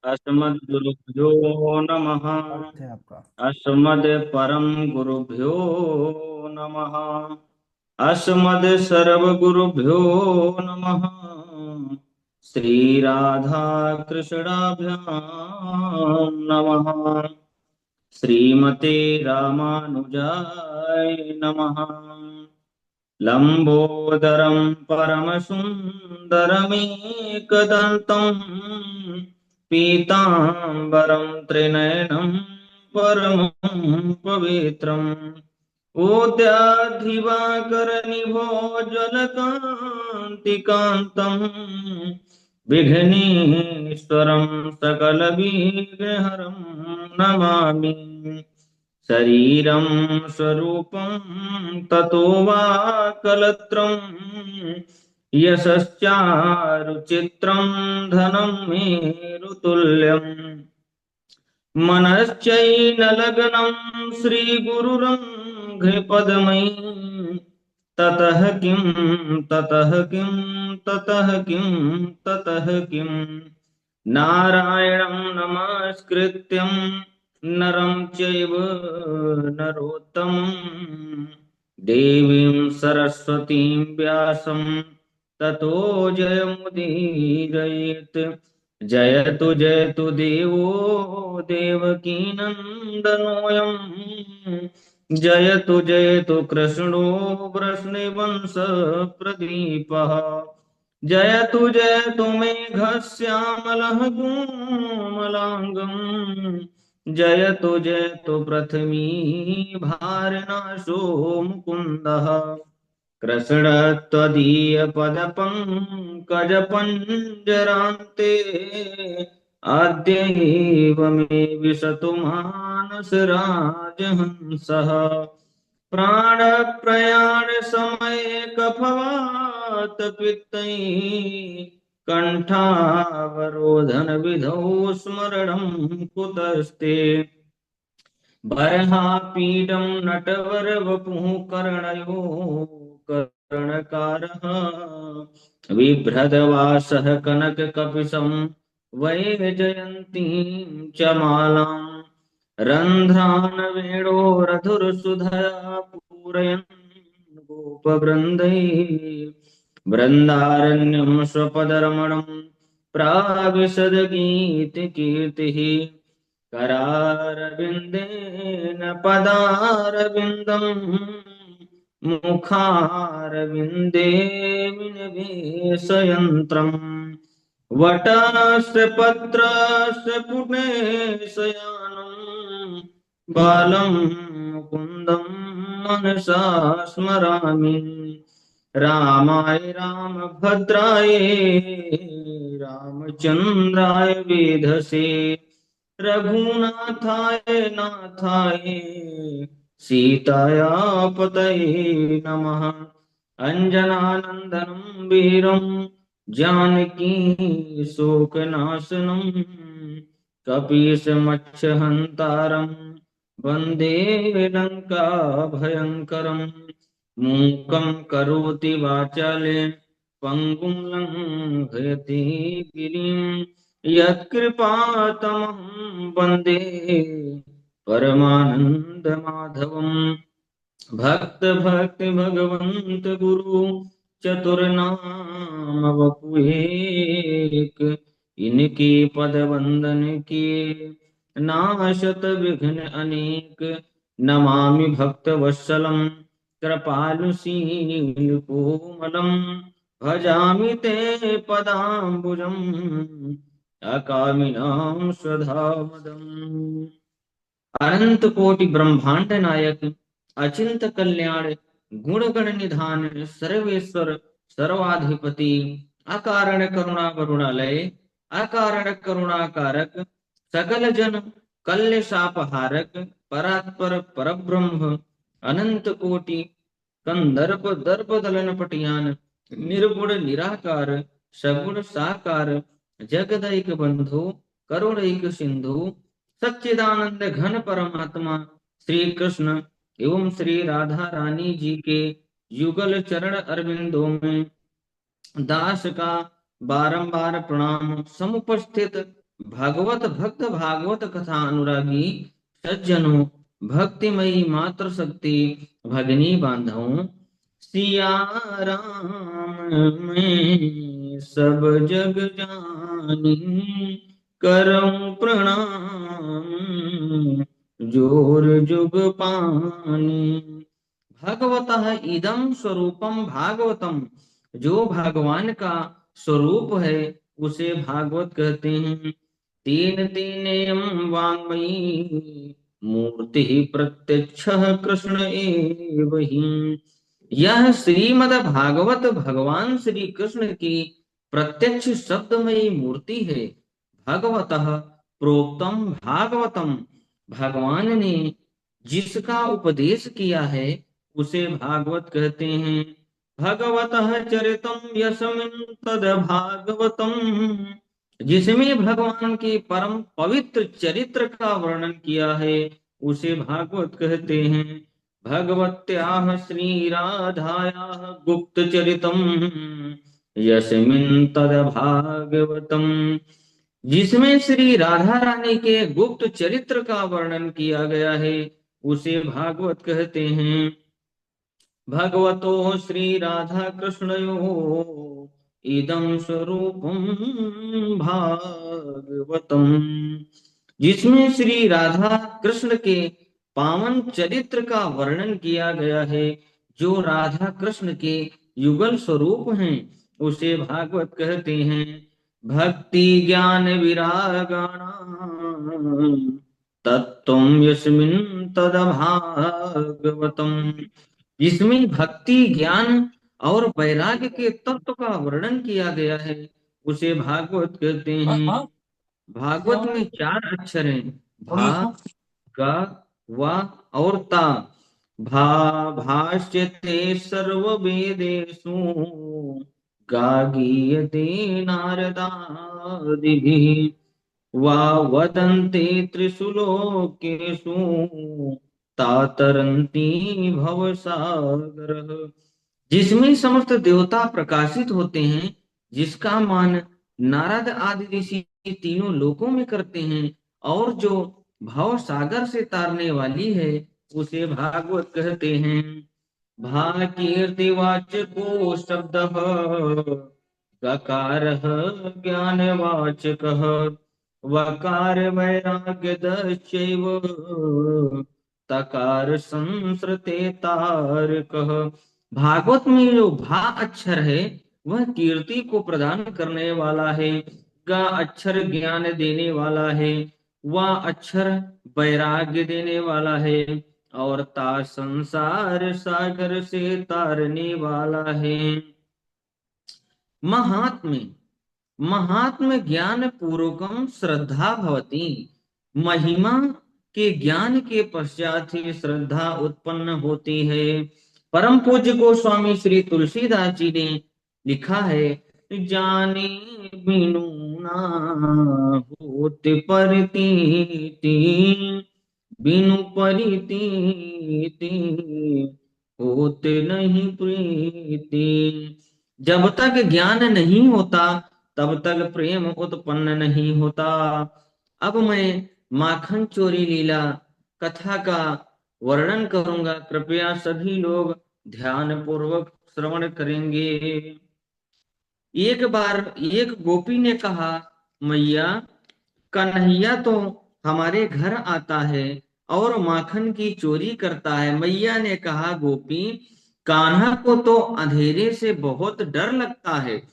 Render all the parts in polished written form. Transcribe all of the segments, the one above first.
अस्मद्गुरुभ्यो नमः। अर्थ है आपका। अस्मद् परम गुरुभ्यो नमः। अस्मद् सर्वगुरुभ्यो नमः। श्री राधा कृष्णाभ्यां नमः। श्रीमते रामानुजाय नमः। लंबोदरं परमसुन्दरमेकदन्तं पीताम्बरं त्रिनयनं परमं पवित्रम् ओद्याद्दिवाकरनिभोज्वलकान्तिकान्तं विघ्नेश्वरं सकलविघ्नहरं नमामि। शरीरं स्वरूपं ततो वा कलत्रं यशश्चारुचित्रं धनं मेरुतुल्यम् मनश्चैनलग्नं श्रीगुरुरङ्घ्रिपद्मैः ततः किं ततः किं ततः किं ततः किं नारायणं नमस्कृत्यं नरं चैव नरोत्तमं देवीं सरस्वतीं व्यासं ततो जयमुदीरयेत्। जयतु जयतु देवो देवकीनन्दनोऽयं जयतु जयतु कृष्णो वृष्णिवंश प्रदीपः। जयतु जयतु मेघश्यामलः कोमलाङ्गम् जयतु जयतु पृथ्वी भारनाशो मुकुन्दः। कृष्णत्वदीयपदपङ्कजपञ्जरान्ते अद्यैव मे विशतु मानसराजहंसः। प्राणप्रयाणसमये कफवातपित्तैः कण्ठावरोधनविधौ स्मरणं कुतस्ते। बर्हापीडं नटवरवपुः कर्णयो कर्णकारः बिभ्रदवासः कनककपिशं वैजयन्तीं च मालाम् रन्ध्रान् वेणोरधुरसुधया पूरयन् गोपवृन्दैः बृन्दारण्यं स्वपदरमणं प्राविशद्गीतिकीर्तिः करारविन्देन पदारविन्दम् मुखारविन्दे विनिवेशयन्त्रम् वटस्य पत्रस्य पुटे शयानम् बालं मुकुन्दं मनसा स्मरामि। रामाय रामभद्राय रामचन्द्राय वेधसे रघुनाथाय नाथाय सीताया पतये नमः। अंजनानंदनं वीरं जानकी शोकनाशनं कपीशमक्षहन्तारं वन्दे लङ्काभयङ्करम्। मूकं करोति वाचाले पङ्गुं लङ्घयति गिरिं यत्कृपातमहं वन्दे परमानन्दमाधवम्। भक्त भक्त भगवंत गुरु चतुर्नाम वपु एक। इनके पद वंदन के नाशत विघ्न अनेक। नमामि भक्त वत्सलम कृपालु शील कोमलम भजामि ते पदाम्बुजम अकामिनां स्वधामदम्। अनंत कोटि ब्रह्मांड नायक अचिंत कल्याण गुणगण निधान सर्वेश्वर सर्वाधिपति अकारण करुणा वरुणालय अकारण करुणाकारक सकल जन कल्य शापहारक परात्पर परब्रह्म अनंत कोटि कंदर्प दर्प दलन पटियान निर्गुण निराकार सगुण साकार जगदैक बंधु करुणैक सिंधु सच्चिदानंद घन परमात्मा श्री कृष्ण एवं श्री राधा रानी जी के युगल चरण अरविंदों में दास का बारंबार प्रणाम। समुपस्थित भगवत भक्त भागवत कथा अनुरागी सज्जनों, भक्तिमयी मात्र शक्ति भगिनी बांधवों, सिया राम में सब जग जानी, करऊं प्रणाम जोर जुग पानी। भगवतः इदं स्वरूपम भागवतम, जो भगवान का स्वरूप है उसे भागवत कहते हैं। तीन तीनेयम वाङ्मयी मूर्ति प्रत्यक्ष कृष्ण एव ही। यह श्रीमद् भागवत भगवान श्री कृष्ण की प्रत्यक्ष शब्दमयी मूर्ति है। भगवतः प्रोक्तम भागवतम, भगवान ने जिसका उपदेश किया है उसे भागवत कहते हैं। भगवतः चरितम यस्मिन् तद भागवतम, जिसमें भगवान के परम पवित्र चरित्र का वर्णन किया है उसे भागवत कहते हैं। भगवत्याः श्री राधायाः गुप्त चरितम यस्मिन् तद भागवतम, जिसमें श्री राधा रानी के गुप्त चरित्र का वर्णन किया गया है उसे भागवत कहते हैं। भगवतो श्री राधा कृष्णयो इदं स्वरूपम भागवतम, जिसमें श्री राधा कृष्ण के पावन चरित्र का वर्णन किया गया है, जो राधा कृष्ण के युगल स्वरूप हैं उसे भागवत कहते हैं। भक्ति ज्ञान विरागाणां तत्त्वं यस्मिन् तद्भागवतम्, जिसमें भक्ति ज्ञान और वैराग्य के तत्व का वर्णन किया गया है उसे भागवत कहते हैं। भागवत में चार अक्षर हैं, भा, गा, वा और ता। भा भाष्यते सर्व वेदेषु, गा गीयते नारदादिभिः, वा वदन्ते त्रिषु लोकेषु, तातरन्ति भवसागरः, जिसमें समस्त देवता प्रकाशित होते हैं, जिसका मान नारद आदि ऋषि तीनों लोकों में करते हैं, और जो भव सागर से तारने वाली है उसे भागवत कहते हैं। भाकीर्तिवाचको शब्दः गकारः ज्ञानवाचकः, वकार वैराग्यदश्चैव, तकार संसृते तारकः। भागवत में जो भा अक्षर है वह कीर्ति को प्रदान करने वाला है, गा अक्षर ज्ञान देने वाला है, वा अक्षर वैराग्य देने वाला है, और ता संसार सागर से तारने वाला है। महात्म्य, महात्म ज्ञान पूर्वकम श्रद्धा भवती, महिमा के ज्ञान के पश्चात ही श्रद्धा उत्पन्न होती है। परम पूज्य गोस्वामी श्री तुलसीदास जी ने लिखा है, जाने बिनु ना होत परतीति, बिनु परितीति होत नहीं प्रीति। जब तक ज्ञान नहीं होता तब तक प्रेम उत्पन्न नहीं होता। अब मैं माखन चोरी लीला कथा का वर्णन करूंगा, कृपया सभी लोग ध्यान पूर्वक श्रवण करेंगे। एक बार एक गोपी ने कहा, मैया कन्हैया तो हमारे घर आता है और माखन की चोरी करता है। मैया ने कहा, गोपी कान्हा को तो अंधेरे से बहुत डर लगता है,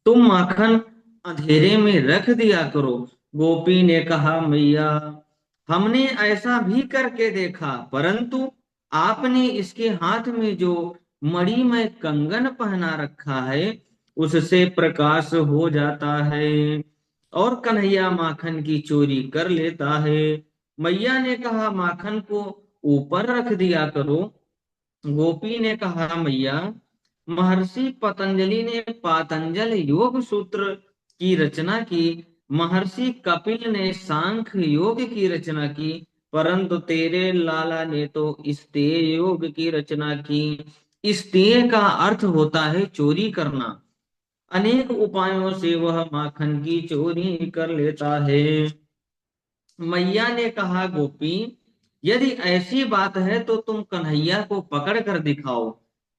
तुम माखन अंधेरे में रख दिया करो। गोपी ने कहा, मैया हमने ऐसा भी करके देखा, परंतु आपने इसके हाथ में जो मणिमय कंगन पहना रखा है उससे प्रकाश हो जाता है और कन्हैया माखन की चोरी कर लेता है। मैया ने कहा, माखन को ऊपर रख दिया करो। गोपी ने कहा, मैया महर्षि पतंजलि ने पातंजल योग सूत्र की रचना की, महर्षि कपिल ने सांख्य योग की रचना की, परंतु तेरे लाला ने तो स्तेय योग की रचना की। स्तेय का अर्थ होता है चोरी करना। अनेक उपायों से वह माखन की चोरी कर लेता है। मैया ने कहा, गोपी, यदि ऐसी बात है तो तुम कन्हैया को पकड़ कर दिखाओ।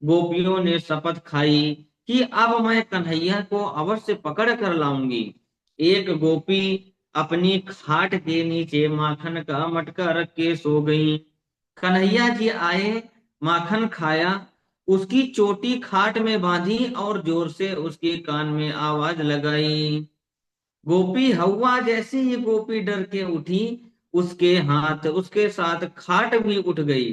गोपियों ने शपथ खाई कि अब मैं कन्हैया को अवश्य पकड़ कर लाऊंगी। एक गोपी अपनी खाट के नीचे माखन का मटका रख के सो गई। कन्हैया जी आए, माखन खाया, उसकी चोटी खाट में बांधी और जोर से उसके कान में आवाज लगाई। गोपी हवा जैसे ही गोपी डर के उठी, उसके हाथ उसके साथ खाट भी उठ गई।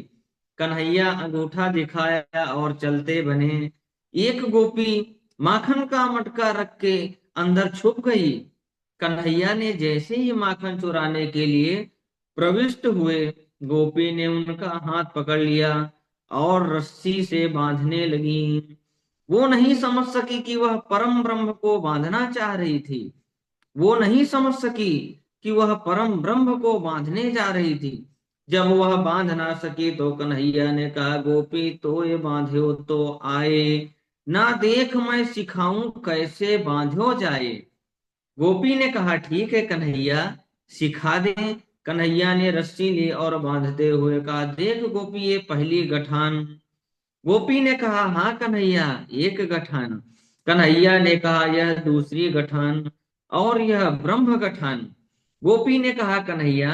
कन्हैया अंगूठा दिखाया और चलते बने। एक गोपी माखन का मटका रख के अंदर छुप गई। कन्हैया ने जैसे ही माखन चुराने के लिए प्रविष्ट हुए, गोपी ने उनका हाथ पकड़ लिया और रस्सी से बांधने लगी। वो नहीं समझ सकी कि वह परम ब्रह्म को बांधना चाह रही थी। वो नहीं समझ सकी कि वह परम ब्रह्म को बांधने जा रही थी। जब वह बांध ना सकी तो कन्हैया ने कहा, गोपी तो ये बांध्यो तो आए, ना देख मैं सिखाऊं कैसे बांध्यो जाए। गोपी ने कहा, ठीक है कन्हैया, सिखा दे। कन्हैया ने रस्सी ली और बांधते हुए कहा, देख गोपी, ये पहली गठान। गोपी ने कहा, हाँ कन्हैया, एक गठान। कन्हैया ने कहा, यह दूसरी गठान और यह ब्रह्म गठान। गोपी ने कहा, कन्हैया,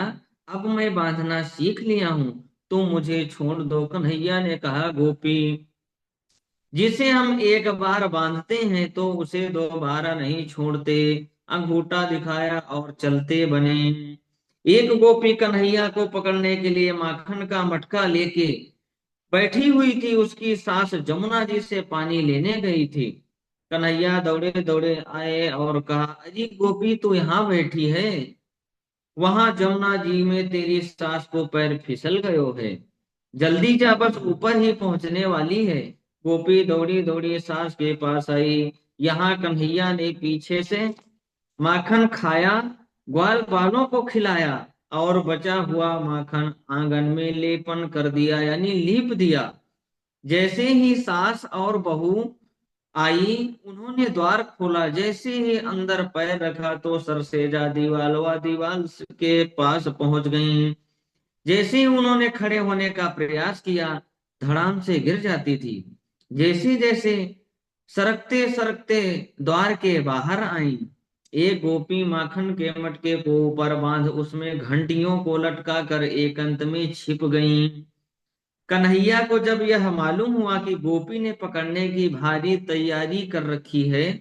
अब मैं बांधना सीख लिया हूं, तुम मुझे छोड़ दो। कन्हैया ने कहा, गोपी, जिसे हम एक बार बांधते हैं तो उसे दोबारा नहीं छोड़ते। अंगूठा दिखाया और चलते बने। एक गोपी कन्हैया को पकड़ने के लिए माखन का मटका लेके बैठी हुई थी। उसकी सास जमुना जी से पानी लेने गई थी। कन्हैया दौड़े दौड़े आए और कहा, अजी गोपी, तू यहाँ बैठी है? वहां जमुना जी में तेरी सास को पैर फिसल गयो है। जल्दी जा, बस ऊपर ही पहुंचने वाली है। गोपी दौड़ी दौड़ी सास के पास आई। यहाँ कन्हैया ने पीछे से माखन खाया, ग्वाल बालों को खिलाया और बचा हुआ माखन आंगन में लेपन कर दिया, यानी लीप दिया। जैसे ही सास और बहू आई, उन्होंने द्वार खोला। जैसे ही अंदर पैर रखा तो सरसेजा दीवाल के पास पहुंच गईं। जैसे ही उन्होंने खड़े होने का प्रयास किया, धड़ाम से गिर जाती थी। जैसे जैसे सरकते सरकते द्वार के बाहर आई, एक गोपी माखन के मटके को ऊपर बांध उसमें घंटियों को लटका कर एक अंत में छिप गई। कन्हैया को जब यह मालूम हुआ कि गोपी ने पकड़ने की भारी तैयारी कर रखी है,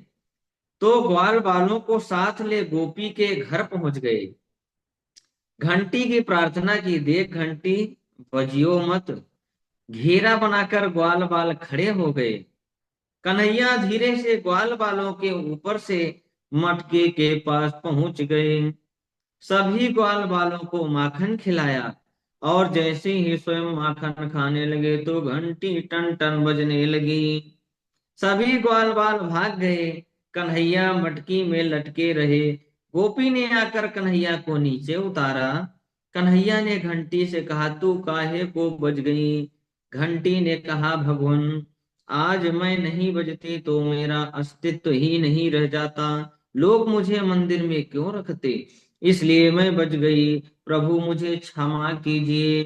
तो ग्वाल बालों को साथ ले गोपी के घर पहुंच गए। घंटी की प्रार्थना की, देख घंटी, बजियो मत। घेरा बनाकर ग्वाल बाल खड़े हो गए। कन्हैया धीरे से ग्वाल बालों के ऊपर से मटके के पास पहुंच गए। सभी ग्वाल बालों को माखन खिलाया और जैसे ही स्वयं माखन खाने लगे तो घंटी टन टन बजने लगी। सभी ग्वाल बाल भाग गए। कन्हैया मटकी में लटके रहे। गोपी ने आकर कन्हैया को नीचे उतारा। कन्हैया ने घंटी से कहा, तू काहे को बज गई? घंटी ने कहा, भगवान, आज मैं नहीं बजती तो मेरा अस्तित्व ही नहीं रह जाता। लोग मुझे मंदिर में क्यों रखते? इसलिए मैं बच गई। प्रभु मुझे क्षमा कीजिए।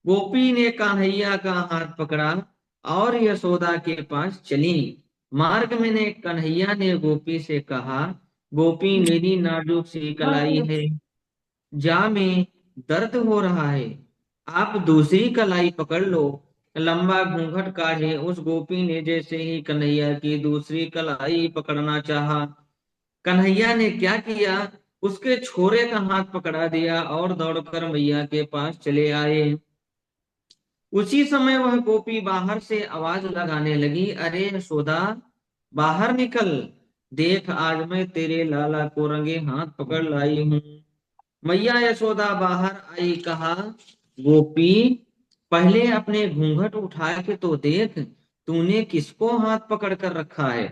गोपी ने कन्हैया का हाथ पकड़ा और यशोदा के पास चली। मार्ग में ने कन्हैया ने गोपी से कहा, गोपी, मेरी नाजुक सी कलाई है, जा में दर्द हो रहा है, आप दूसरी कलाई पकड़ लो। लंबा घूंघट काढ़े उस गोपी ने जैसे ही कन्हैया की दूसरी कलाई पकड़ना चाहा, कन्हैया ने क्या किया, उसके छोरे का हाथ पकड़ा दिया और दौड़कर मैया के पास चले आए। उसी समय वह गोपी बाहर से आवाज लगाने लगी, अरे यशोदा, बाहर निकल, देख आज मैं तेरे लाला को रंगे हाथ पकड़ लाई हूँ। मैया यशोदा बाहर आई, कहा, गोपी, पहले अपने घूंघट उठा के तो देख, तूने किसको हाथ पकड़ कर रखा है।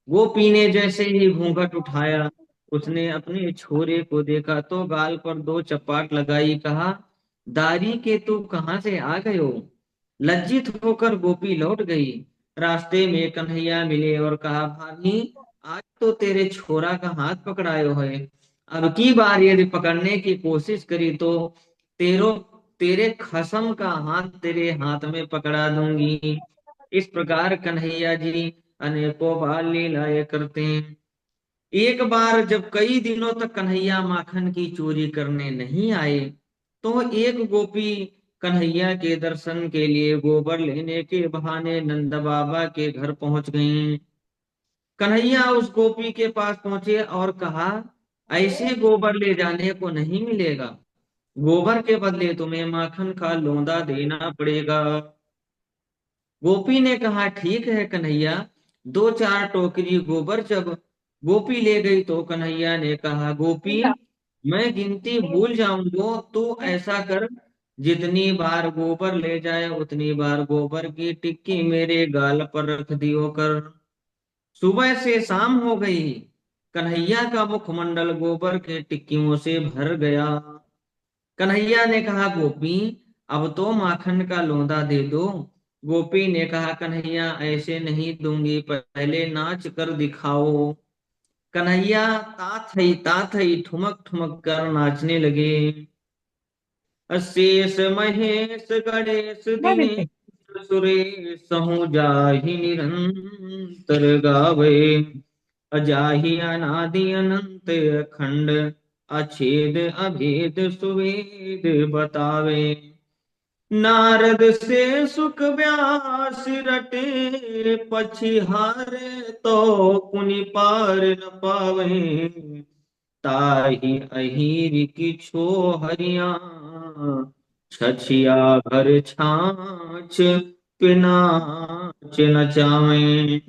गोपी ने जैसे ही घूंघट उठाया, उसने अपने छोरे को देखा तो गाल पर दो चपाट लगाई, कहा, दारी के तू कहाँ से आ गए हो? लज्जित होकर गोपी लौट गई। रास्ते में कन्हैया मिले और कहा, भाभी, आज तो तेरे छोरा का हाथ पकड़ायो है, अब की बार यदि पकड़ने की कोशिश करी तो तेरो तेरे खसम का हाथ तेरे हाथ में पकड़ा दूंगी। इस प्रकार कन्हैया जी अनेकों बार लीलाएं करते हैं। एक बार जब कई दिनों तक कन्हैया माखन की चोरी करने नहीं आए, तो एक गोपी कन्हैया के दर्शन के लिए गोबर लेने के बहाने नंद बाबा के घर पहुंच गईं। कन्हैया उस गोपी के पास पहुंचे और कहा, ऐसे गोबर ले जाने को नहीं मिलेगा, गोबर के बदले तुम्हें माखन का लोंदा देना पड़ेगा। गोपी ने कहा, ठीक है कन्हैया, दो चार टोकरी गोबर। जब गोपी ले गई तो कन्हैया ने कहा, गोपी मैं गिनती भूल जाऊंगा, तू ऐसा कर, जितनी बार गोबर ले जाए उतनी बार गोबर की टिक्की मेरे गाल पर रख दियो कर। सुबह से शाम हो गई, कन्हैया का मुखमंडल गोबर के टिक्कियों से भर गया। कन्हैया ने कहा, गोपी अब तो माखन का लोंदा दे दो। गोपी ने कहा, कन्हैया ऐसे नहीं दूंगी, पहले नाच कर दिखाओ। कन्हैया तात हई ठुमक ठुमक कर नाचने लगे। अशेष महेश गणेश दिनेश सुरेश सहु जाहि निरंतर गावे। अजाहि अनादि अनंत अखंड अछेद अभेद सुवेद बतावे। नारद से सुख व्यास रटे पछिहारे तो पुनि पार न पावे। ताहि अहिर की छो हरिया छछिया भर छाछ पिनाच न चावे।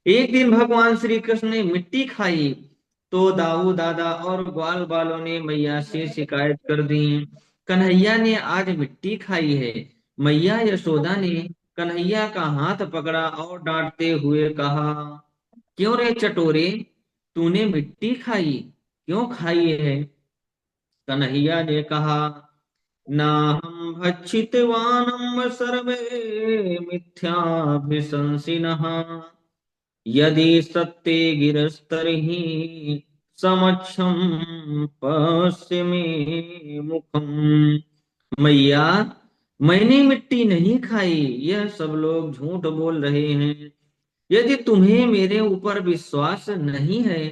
एक दिन भगवान श्री कृष्ण ने मिट्टी खाई तो दाऊ दादा और ग्वाल बालों ने मैया से शिकायत कर दी, कन्हैया ने आज मिट्टी खाई है। मैया यशोदा ने कन्हैया का हाथ पकड़ा और डांटते हुए कहा, क्यों रे चटोरे, तूने मिट्टी खाई, क्यों खाई है? कन्हैया ने कहा, ना हम भक्षितवानम सर्वे मिथ्याभिशंसिनः, यदि सत्ते गिरस्तर्हि समक्षम पश्य मे मुखम। मैया, मैंने मिट्टी नहीं खाई, यह सब लोग झूठ बोल रहे हैं। यदि तुम्हें मेरे ऊपर विश्वास नहीं है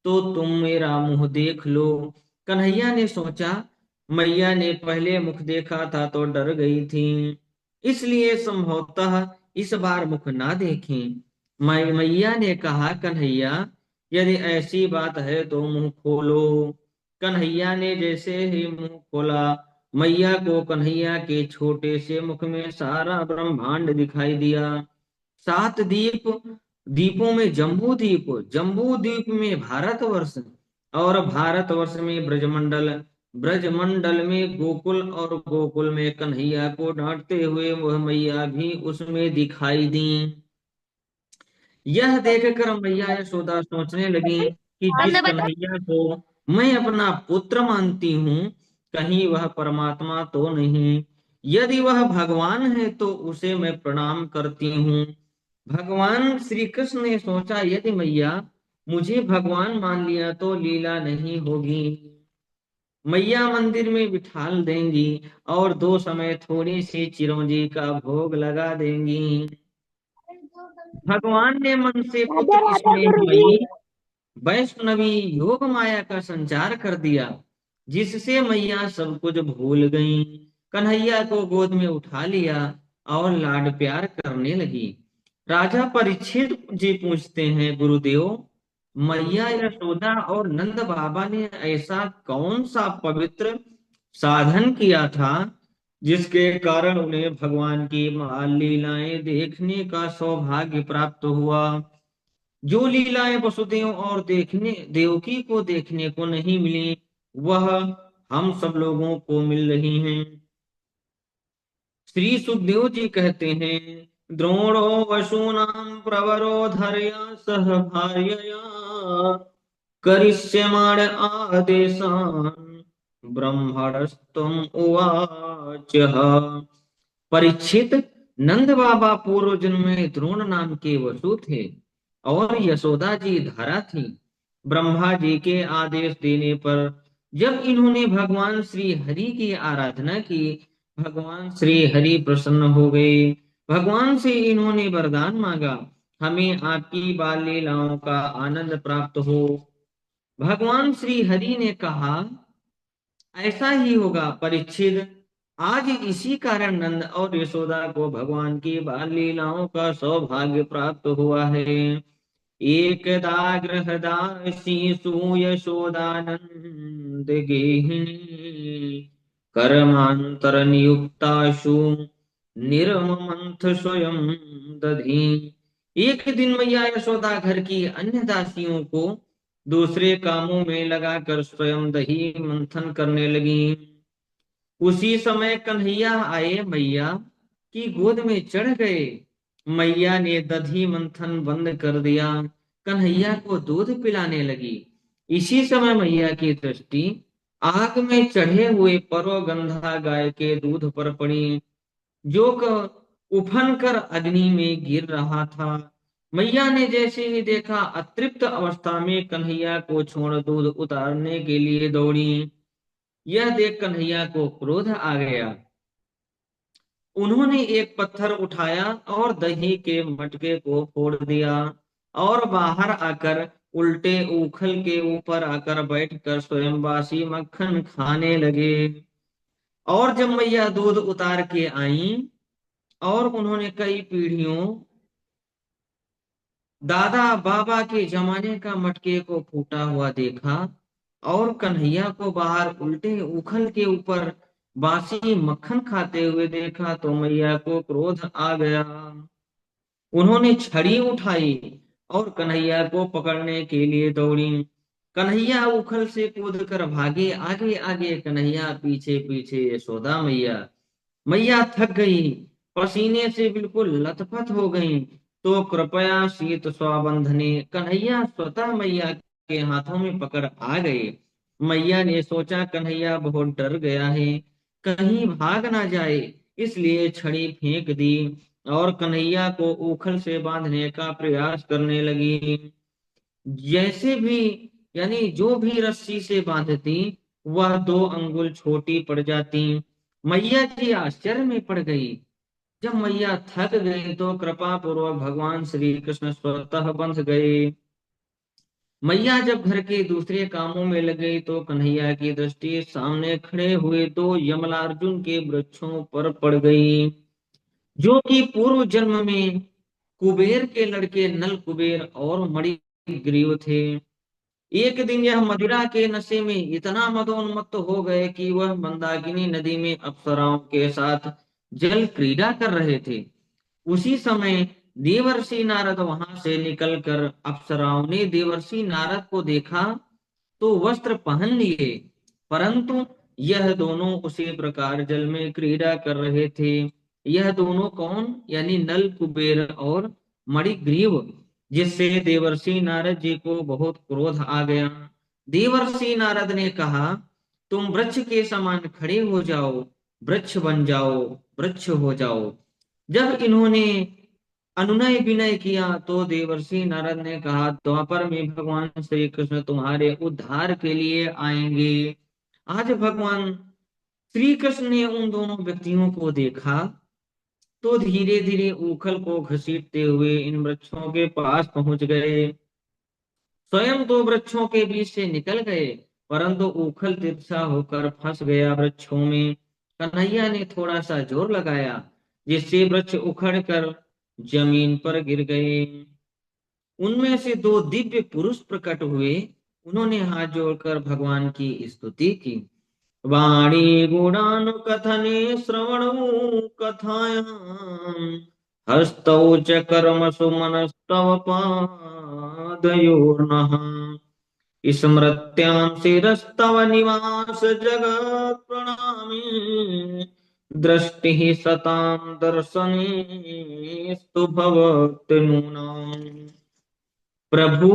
तो तुम मेरा मुंह देख लो। कन्हैया ने सोचा, मैया ने पहले मुख देखा था तो डर गई थी, इसलिए संभवतः इस बार मुख ना देखें। मैया ने कहा, कन्हैया यदि ऐसी बात है तो मुंह खोलो। कन्हैया ने जैसे ही मुंह खोला, मैया को कन्हैया के छोटे से मुख में सारा ब्रह्मांड दिखाई दिया। सात दीप, दीपों में जम्बू द्वीप में भारतवर्ष, और भारतवर्ष में ब्रजमंडल, ब्रजमंडल में गोकुल, और गोकुल में कन्हैया को डांटते हुए वह मैया भी उसमें दिखाई दी। यह देखकर मैया यशोदा सोचने लगी कि जिस कन्हैया को मैं अपना पुत्र मानती हूँ, कहीं वह परमात्मा तो नहीं। यदि वह भगवान है तो उसे मैं प्रणाम करती हूँ। भगवान श्री कृष्ण ने सोचा, यदि मैया मुझे भगवान मान लिया तो लीला नहीं होगी। मैया मंदिर में बिठाल देंगी और दो समय थोड़ी सी चिरौंजी का भोग लगा देंगी। भगवान ने मन से राधे पुत्र राधे गुरुजी। स्नेहमयी वैष्णवी योग माया का संचार कर दिया, जिससे मैया सब कुछ भूल गईं। कन्हैया को गोद में उठा लिया और लाड प्यार करने लगी। राजा परीक्षित जी पूछते हैं, गुरुदेव, मैया यशोदा और नंद बाबा ने ऐसा कौन सा पवित्र साधन किया था जिसके कारण उन्हें भगवान की बाल लीलाएं देखने का सौभाग्य प्राप्त हुआ, जो लीलाएं वसुदेव और देखने देवकी को देखने को नहीं मिली, वह हम सब लोगों को मिल रही हैं। श्री सुखदेव जी कहते हैं, द्रोणो वसूनां प्रवरो धर्या सह भार्यया करिष्यमाण आदेशान् ब्रह्मणस्त्वम् उवाच। परीक्षित, नंद बाबा पूर्व जन्म में द्रोण नाम के वसु थे। और यशोदा जी धारा थी। ब्रह्मा जी के आदेश देने पर जब इन्होंने भगवान श्री हरि की आराधना की, भगवान श्री हरि प्रसन्न हो गए। भगवान से इन्होंने वरदान मांगा, हमें आपकी बाल लीलाओं का आनंद प्राप्त हो। भगवान श्री हरि ने कहा, ऐसा ही होगा परीक्षित। आज इसी कारण नंद और यशोदा को भगवान की बाल लीलाओं का सौभाग्य प्राप्त हुआ है। एकदा गृहदासी सुयशोदानंद गेहिनी कर्मांतर नियुक्ताशु निर्ममंथ स्वयं दधी। एक दिन मैया यशोदा घर की अन्य दासियों को दूसरे कामों में लगाकर स्वयं दही मंथन करने लगी। उसी समय कन्हैया आए, मैया की गोद में चढ़ गए। मैया ने दधी मंथन बंद कर दिया, कन्हैया को दूध पिलाने लगी। इसी समय मैया की दृष्टि आग में चढ़े हुए परोगंधा गाय के दूध पर पड़ी, जो उफन कर अग्नि में गिर रहा था। मैया ने जैसे ही देखा, अतृप्त अवस्था में कन्हैया को छोड़ दूध उतारने के लिए दौड़ी। यह देख कन्हैया को क्रोध आ गया। उन्होंने एक पत्थर उठाया और दही के मटके को फोड़ दिया और बाहर आकर उल्टे उखल के ऊपर आकर बैठकर स्वयं बासी मक्खन खाने लगे। और जब मैया दूध उतार के आई और उन्होंने कई पीढ़ियों दादा बाबा के जमाने का मटके को फूटा हुआ देखा और कन्हैया को बाहर उल्टे उखल के ऊपर बासी मक्खन खाते हुए देखा, तो मैया को क्रोध आ गया। उन्होंने छड़ी उठाई और कन्हैया को पकड़ने के लिए दौड़ी। कन्हैया उखल से कूद कर भागे, आगे आगे कन्हैया पीछे पीछे यशोदा मैया। मैया थक गई, पसीने से बिल्कुल लथपथ हो गई। तो कृपया शीत स्वाबंधने कन्हैया स्वतः मैया के हाथों में पकड़ आ गए। मैया ने सोचा कन्हैया बहुत डर गया है, कहीं भाग ना जाए, इसलिए छड़ी फेंक दी और कन्हैया को उखल से बांधने का प्रयास करने लगी। जैसे भी, यानी जो भी रस्सी से बांधती, वह 2 अंगुल छोटी पड़ जाती। मैया जी आश्चर्य में पड़ गई। जब मैया थक गई तो कृपा पूर्वक भगवान श्री कृष्ण स्वतः बंध गए। मैया जब घर के दूसरे कामों में लग गई तो कन्हैया की दृष्टि सामने खड़े हुए 2 यमलार्जुन के वृक्षों पर पड़ गई, जो कि पूर्व जन्म में कुबेर के लड़के नल कुबेर और मणिग्रीव थे। एक दिन यह मदिरा के नशे में इतना मदोन्मत्त हो गए कि वह मंदाकिनी नदी में अप्सराओं के साथ जल क्रीड़ा कर रहे थे। उसी समय देवर्षि नारद वहां से निकलकर, अप्सराओं ने देवर्षि नारद को देखा तो वस्त्र पहन लिए, परंतु यह दोनों उसी प्रकार जल में क्रीड़ा कर रहे थे। यह दोनों कौन, यानी नल कुबेर और मणिग्रीव, जिससे देवर्षि नारद जी को बहुत क्रोध आ गया। देवर्षि नारद ने कहा, तुम वृक्ष के समान खड़े हो जाओ, वृक्ष बन जाओ, वृक्ष हो जाओ। जब इन्होंने अनुनय विनय किया तो देवर्षि नारद ने कहा, द्वापर में भगवान श्री कृष्ण तुम्हारे उद्धार के लिए आएंगे। आज भगवान श्री कृष्ण ने उन दोनों व्यक्तियों को देखा तो धीरे धीरे उखल को घसीटते हुए इन वृक्षों के पास पहुंच गए। स्वयं 2 वृक्षों के बीच से निकल गए, परंतु उखल तिरछा होकर फंस गया वृक्षों में। कन्हैया ने थोड़ा सा जोर लगाया, जिससे वृक्ष उखड़ कर जमीन पर गिर गए। उनमें से 2 दिव्य पुरुष प्रकट हुए। उन्होंने हाथ जोड़कर भगवान की स्तुति की। वाणी गुणानुकथने श्रवणौ कथायाम् हस्तौ च कर्मसु मनस्तव पादयोर्नः स्मृत्यां शिरस्तव निवास जगत् प्रणामे दृष्टि सतां दर्शनेस्तु भवत् नूनाम्। प्रभु,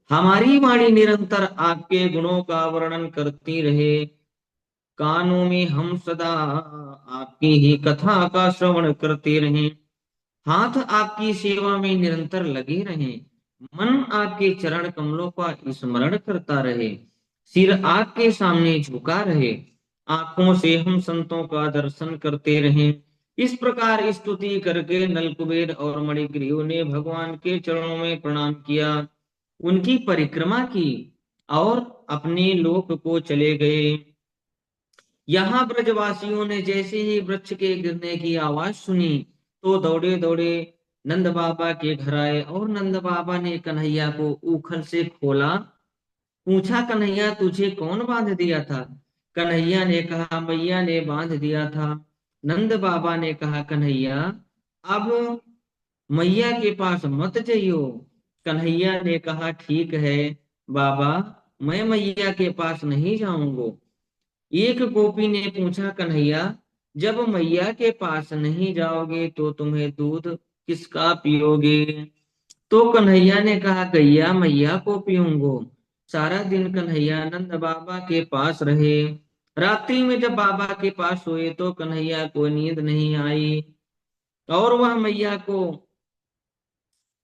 हमारी वाणी निरंतर आपके गुणों का वर्णन करती रहे, कानों में हम सदा आपकी ही कथा का श्रवण करते रहें, हाथ आपकी सेवा में निरंतर लगे रहें, मन आपके चरण कमलों का स्मरण करता रहे, सिर आपके सामने झुका रहे, आंखों से हम संतों का दर्शन करते रहें। इस प्रकार स्तुति करके नलकुबेर और मणिग्रीव ने भगवान के चरणों में प्रणाम किया, उनकी परिक्रमा की और अपने लोक को चले गए। यहाँ ब्रजवासियों ने जैसे ही वृक्ष के गिरने की आवाज सुनी तो दौड़े दौड़े नंद बाबा के घर आए, और नंद बाबा ने कन्हैया को उखल से खोला। पूछा, कन्हैया तुझे कौन बांध दिया था? कन्हैया ने कहा, मैया ने बांध दिया था। नंद बाबा ने कहा, कन्हैया अब मैया के पास मत जाइयो। कन्हैया ने कहा, ठीक है बाबा, मैं मैया के पास नहीं जाऊंगा। एक गोपी ने पूछा, कन्हैया जब मैया के पास नहीं जाओगे तो तुम्हें दूध किसका पियोगे? तो कन्हैया ने कहा, गैया मैया को पीऊंगो। सारा दिन कन्हैया नंद बाबा के पास रहे। रात्रि में जब बाबा के पास सोए तो कन्हैया को नींद नहीं आई, और वह मैया को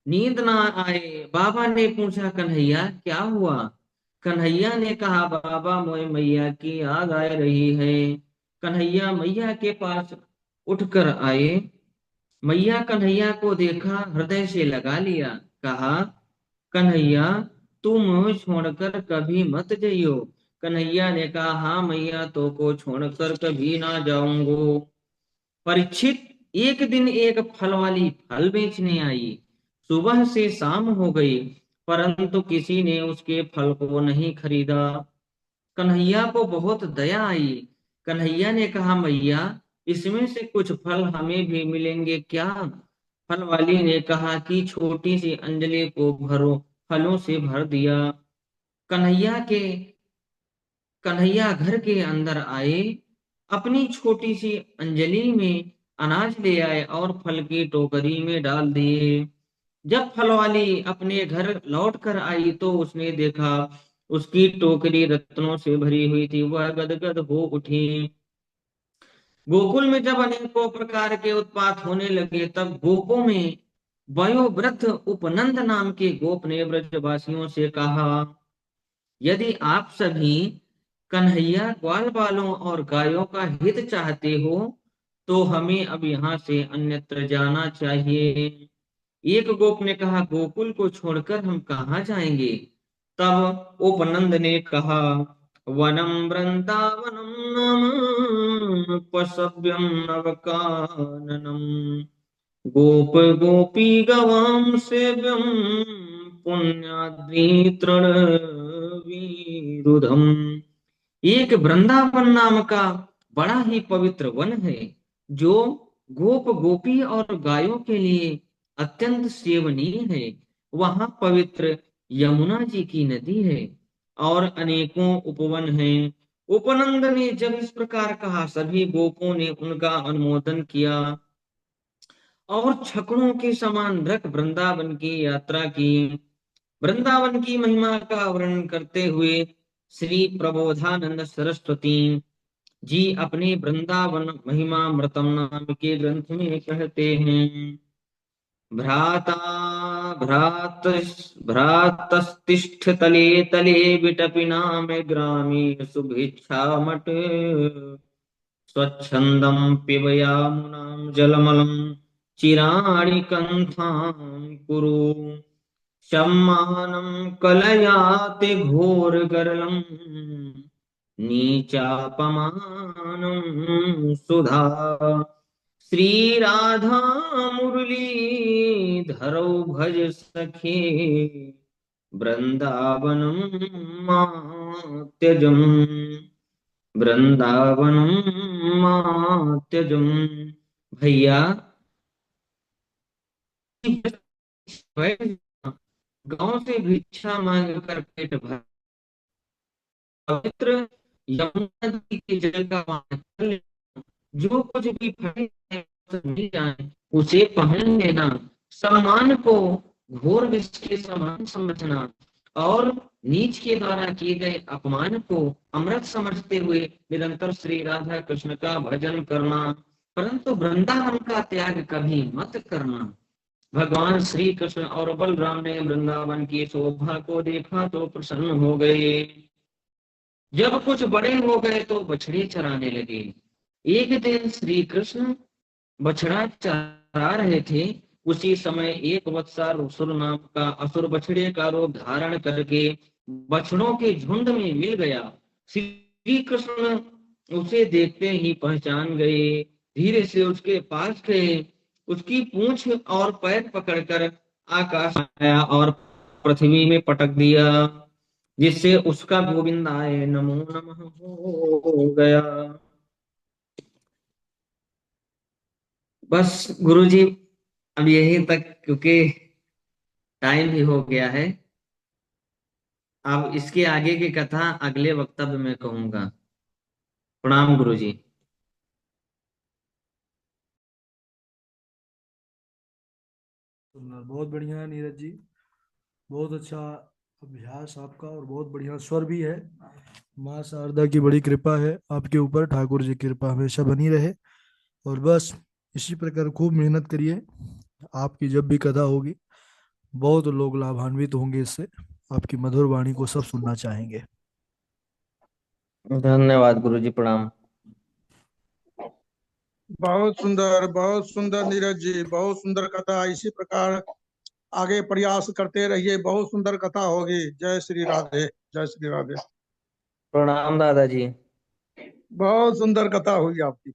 नींद ना आए। बाबा ने पूछा, कन्हैया क्या हुआ? कन्हैया ने कहा, बाबा मोए मैया की याद आ रही है। कन्हैया मैया के पास उठकर आए। मैया कन्हैया को देखा, हृदय से लगा लिया। कहा, कन्हैया तुम छोड़कर कभी मत जाइयो। कन्हैया ने कहा, हाँ मैया तो को छोड़कर कभी ना जाऊंगो। परीक्षित एक दिन एक फल वाली फल बेचने आई। सुबह से शाम हो गई, परंतु किसी ने उसके फल को नहीं खरीदा। कन्हैया को बहुत दया आई। कन्हैया ने कहा, मैया इसमें से कुछ फल हमें भी मिलेंगे क्या? फल वाली ने कहा कि छोटी सी अंजलि को भरो, फलों से भर दिया। कन्हैया के कन्हैया घर के अंदर आए, अपनी छोटी सी अंजलि में अनाज ले आए और फल की टोकरी में डाल दिए। जब फल वाली अपने घर लौट कर आई तो उसने देखा उसकी टोकरी रत्नों से भरी हुई थी, वह गदगद हो उठी। गोकुल में जब अनेकों प्रकार के उत्पात होने लगे तब गोपों में वयोवृद्ध उपनंद नाम के गोप ने ब्रजवासियों से कहा, यदि आप सभी कन्हैया ग्वाल बालों और गायों का हित चाहते हो तो हमें अब यहाँ से अन्यत्र जाना चाहिए। एक गोप ने कहा, गोकुल को छोड़कर हम कहाँ जाएंगे? तब उपनंद ने कहा, वनम वृंदावनम नाम पशव्यम नवकाननम गोप गोपी गवाम सेव्यम पुण्याद्रि तृण विरुधम। एक वृंदावन नाम का बड़ा ही पवित्र वन है, जो गोप गोपी और गायों के लिए अत्यंत सेवनीय है। वहां पवित्र यमुना जी की नदी है और अनेकों उपवन हैं। उपनंद ने जब इस प्रकार कहा, सभी गोपों ने उनका अनुमोदन किया और छकड़ों के समान रख वृंदावन की यात्रा की। वृंदावन की महिमा का वर्णन करते हुए श्री प्रबोधानंद सरस्वती जी अपने वृंदावन महिमामृतम नाम के ग्रंथ में कहते हैं, भ्राता भ्रात भ्रातस्तिष्ठ तले तले विटपि नाम ग्रामे सुभिक्षा मठ स्वच्छंदम पिबयामुनां जलमलं चिराणि कन्थां कुरु सम्मानं कलयाति घोरगरलं नीचापमानं सुधा। श्री राधा मुरली धरौ भज सखे वृंदावनम मात्यजम वृंदावनम मात्यजम। भैया गांव से भिक्षा मांग कर पेट भर, पवित्र यमुना नदी के जल का पान कर ले। जो कुछ भी फटे मिल जाए उसे पहन लेना। सम्मान को घोर विष के समान समझना और नीच के द्वारा किए गए अपमान को अमृत समझते हुए निरंतर श्री राधा कृष्ण का भजन करना, परंतु वृंदावन का त्याग कभी मत करना। भगवान श्री कृष्ण और बलराम ने वृंदावन की शोभा को देखा तो प्रसन्न हो गए। जब कुछ बड़े हो गए तो बछड़े चराने लगे। एक दिन श्री कृष्ण बछड़ा चरा रहे थे। उसी समय एक वत्सा असुर नाम का असुर बछड़े का रूप धारण करके बछड़ों के झुंड में मिल गया। श्री कृष्ण उसे देखते ही पहचान गए। धीरे से उसके पास गए, उसकी पूंछ और पैर पकड़कर आकाश आया और पृथ्वी में पटक दिया, जिससे उसका गोविंदाय नमो नमः हो गया। बस गुरुजी, अब यहीं तक, क्योंकि टाइम भी हो गया है। अब इसके आगे की कथा अगले वक्तव्य में कहूंगा। प्रणाम गुरुजी। सुंदर, बहुत बढ़िया है नीरज जी। बहुत अच्छा अभ्यास आपका, और बहुत बढ़िया स्वर भी है। माँ शारदा की बड़ी कृपा है आपके ऊपर, ठाकुर जी की कृपा हमेशा बनी रहे। और बस इसी प्रकार खूब मेहनत करिए। आपकी जब भी कथा होगी, बहुत लोग लाभान्वित होंगे इससे। आपकी मधुर वाणी को सब सुनना चाहेंगे। धन्यवाद गुरुजी, प्रणाम। बहुत सुंदर नीरज जी, बहुत सुंदर कथा। इसी प्रकार आगे प्रयास करते रहिए, बहुत सुंदर कथा होगी। जय श्री राधे, जय श्री राधे। प्रणाम दादाजी। बहुत सुंदर कथा हुई आपकी।